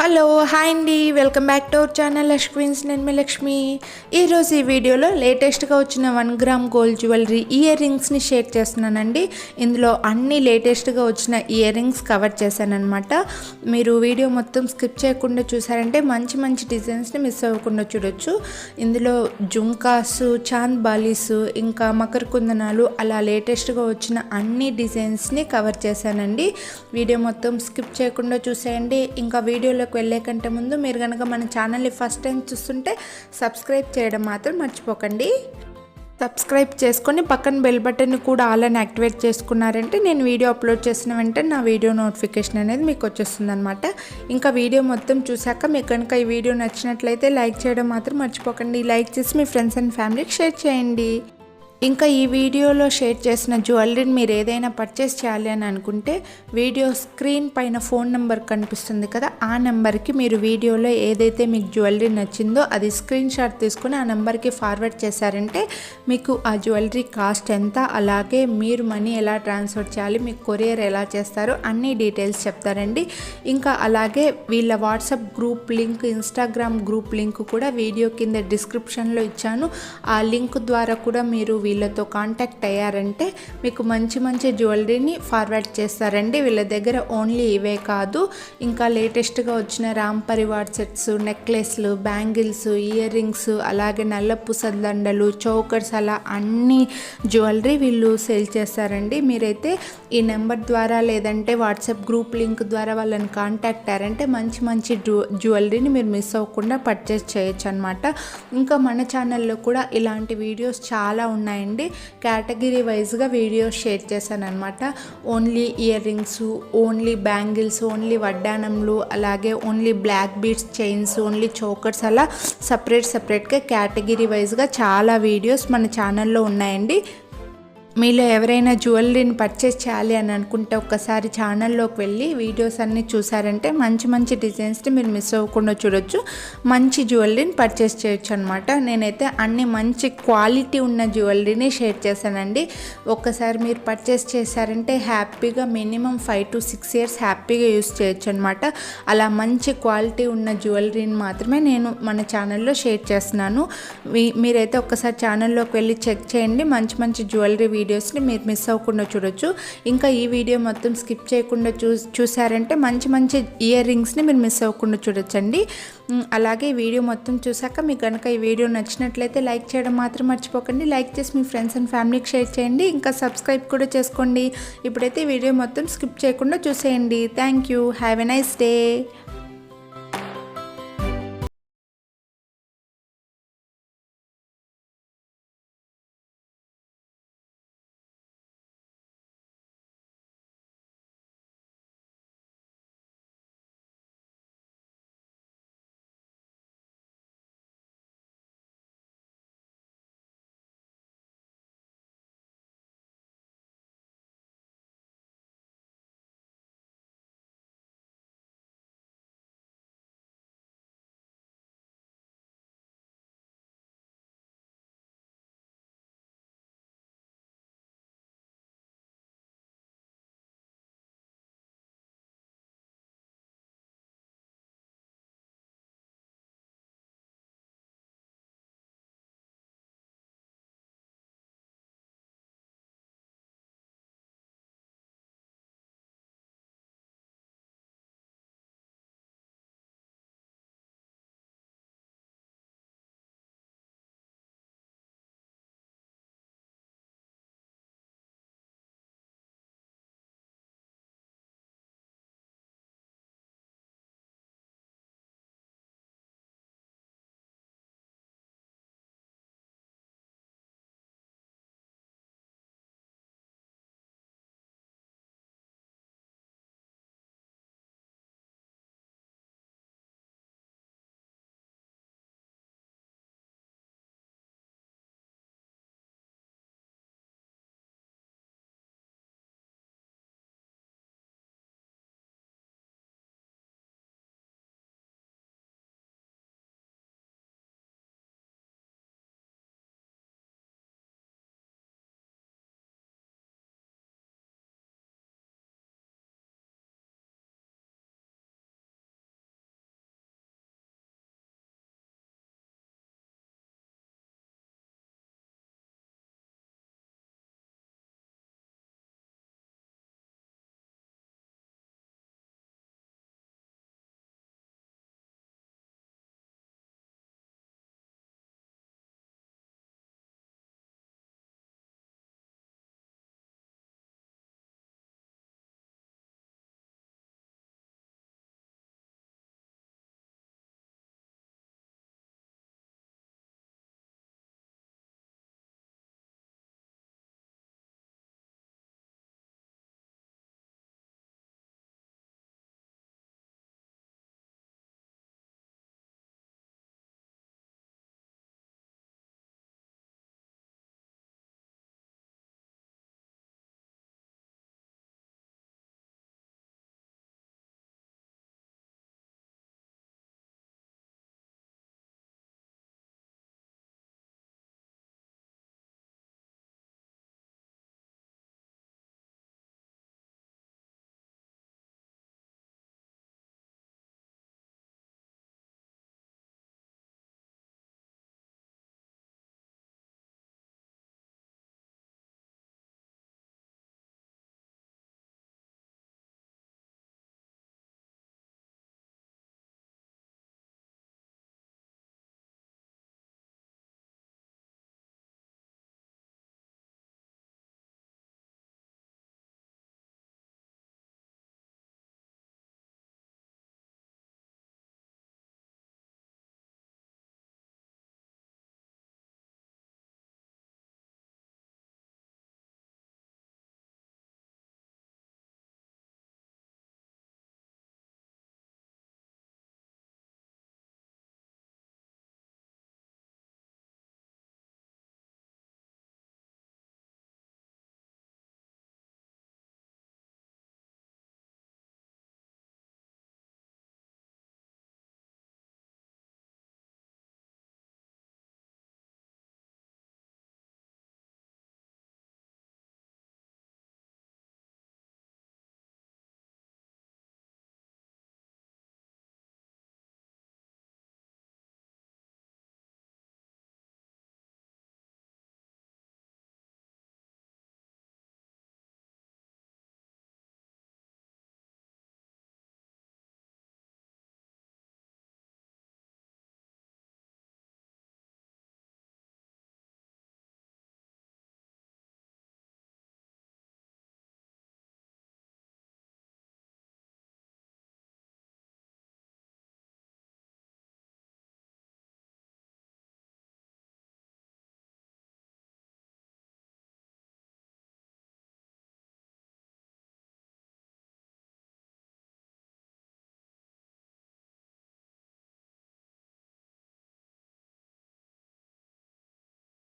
Hello hi అండి, welcome back to our channel లక్ష్మీన్స్. నేను మీ లక్ష్మి. ఈరోజు ఈ వీడియోలో లేటెస్ట్గా వచ్చిన 1 గ్రామ్ గోల్డ్ జ్యువెలరీ ఇయర్ రింగ్స్ని షేర్ చేస్తున్నానండి. ఇందులో అన్ని లేటెస్ట్గా వచ్చిన ఇయర్ రింగ్స్ కవర్ చేశానమాట. మీరు వీడియో మొత్తం స్కిప్ చేయకుండా చూసారంటే మంచి మంచి డిజైన్స్ని మిస్ అవ్వకుండా చూడొచ్చు. ఇందులో జుంకాసు, చాంద్ బాలీసు, ఇంకా మకర కుందనాలు అలా లేటెస్ట్గా వచ్చిన అన్ని డిజైన్స్ని కవర్ చేశానండి. వీడియో మొత్తం స్కిప్ చేయకుండా చూసేయండి. ఇంకా వీడియోలో వెళ్ళే కంటే ముందు మీరు కనుక మన ఛానల్ని ఫస్ట్ టైం చూస్తుంటే సబ్స్క్రైబ్ చేయడం మాత్రం మర్చిపోకండి. సబ్స్క్రైబ్ చేసుకొని పక్కన బెల్ బటన్ కూడా ఆల్ అని యాక్టివేట్ చేసుకున్నారంటే నేను వీడియో అప్లోడ్ చేసిన వెంటనే నా వీడియో నోటిఫికేషన్ అనేది మీకు వచ్చేస్తుంది అనమాట. ఇంకా వీడియో మొత్తం చూశాక మీకు కనుక ఈ వీడియో నచ్చినట్లయితే లైక్ చేయడం మాత్రం మర్చిపోకండి. లైక్ చేసి మీ ఫ్రెండ్స్ అండ్ ఫ్యామిలీకి షేర్ చేయండి. ఇంకా ఈ వీడియోలో షేర్ చేసిన జ్యువెలరీని మీరు ఏదైనా పర్చేస్ చేయాలి అని అనుకుంటే వీడియో స్క్రీన్ పైన ఫోన్ నెంబర్ కనిపిస్తుంది కదా, ఆ నెంబర్కి మీరు వీడియోలో ఏదైతే మీకు జ్యువెలరీ నచ్చిందో అది స్క్రీన్ షాట్ తీసుకొని ఆ నెంబర్కి ఫార్వర్డ్ చేశారంటే మీకు ఆ జ్యువెలరీ కాస్ట్ ఎంత, అలాగే మీరు మనీ ఎలా ట్రాన్స్ఫర్ చేయాలి, మీకు కొరియర్ ఎలా చేస్తారో అన్ని డీటెయిల్స్ చెప్తారండి. ఇంకా అలాగే వీళ్ళ WhatsApp group link, Instagram group link కూడా వీడియో కింద డిస్క్రిప్షన్లో ఇచ్చాను. ఆ లింక్ ద్వారా కూడా మీరు వీళ్ళతో కాంటాక్ట్ అయ్యారంటే మీకు మంచి మంచి జ్యువెలరీని ఫార్వర్డ్ చేస్తారండి. వీళ్ళ దగ్గర ఓన్లీ ఇవే కాదు, ఇంకా లేటెస్ట్గా వచ్చిన రామ్ పరివార్ సెట్స్, నెక్లెస్లు, బ్యాంగిల్స్, ఇయర్ రింగ్స్, అలాగే నల్ల పూసదండలు, చౌకర్స్, అలా అన్ని జ్యువెలరీ వీళ్ళు సేల్ చేస్తారండి. మీరైతే ఈ నెంబర్ ద్వారా లేదంటే వాట్సాప్ గ్రూప్ లింక్ ద్వారా వాళ్ళని కాంటాక్ట్ అయ్యారంటే మంచి మంచి జ్యువెలరీని మీరు మిస్ అవ్వకుండా పర్చేస్ చేయొచ్చు అనమాట. ఇంకా మన ఛానల్లో కూడా ఇలాంటి వీడియోస్ చాలా ఉన్నాయి. కేటగిరీ వైజ్గా వీడియోస్ షేర్ చేశాను అనమాట. Only ear rings, only bangles, only వడ్డానంలు, అలాగే only black beads chains, only chokers, అలా సపరేట్గా కేటగిరీ వైజ్గా చాలా వీడియోస్ మన ఛానల్లో ఉన్నాయండి. మీలో ఎవరైనా జ్యువెలరీని పర్చేస్ చేయాలి అని అనుకుంటే ఒక్కసారి ఛానల్లోకి వెళ్ళి వీడియోస్ అన్నీ చూసారంటే మంచి మంచి డిజైన్స్ని మీరు మిస్ అవ్వకుండా చూడొచ్చు. మంచి జ్యువెలరీని పర్చేస్ చేయొచ్చు అనమాట. నేనైతే అన్ని మంచి క్వాలిటీ ఉన్న జ్యువెలరీని షేర్ చేశానండి. ఒక్కసారి మీరు పర్చేస్ చేశారంటే హ్యాపీగా మినిమం 5 to 6 years హ్యాపీగా యూస్ చేయొచ్చు అనమాట. అలా మంచి క్వాలిటీ ఉన్న జ్యువెలరీని మాత్రమే నేను మన ఛానల్లో షేర్ చేస్తున్నాను. మీరైతే ఒక్కసారి ఛానల్లోకి వెళ్ళి చెక్ చేయండి. మంచి మంచి జ్యువెలరీ వీడియోస్ని మీరు మిస్ అవ్వకుండా చూడొచ్చు. ఇంకా ఈ వీడియో మొత్తం స్కిప్ చేయకుండా చూసారంటే మంచి మంచి ఇయర్ రింగ్స్ని మీరు మిస్ అవ్వకుండా చూడొచ్చండి. అలాగే వీడియో మొత్తం చూసాక మీకు కనుక ఈ వీడియో నచ్చినట్లయితే లైక్ చేయడం మాత్రం మర్చిపోకండి. లైక్ చేసి మీ ఫ్రెండ్స్ అండ్ ఫ్యామిలీకి షేర్ చేయండి. ఇంకా సబ్స్క్రైబ్ కూడా చేసుకోండి. ఇప్పుడైతే వీడియో మొత్తం స్కిప్ చేయకుండా చూసేయండి. Thank you. Have a nice day.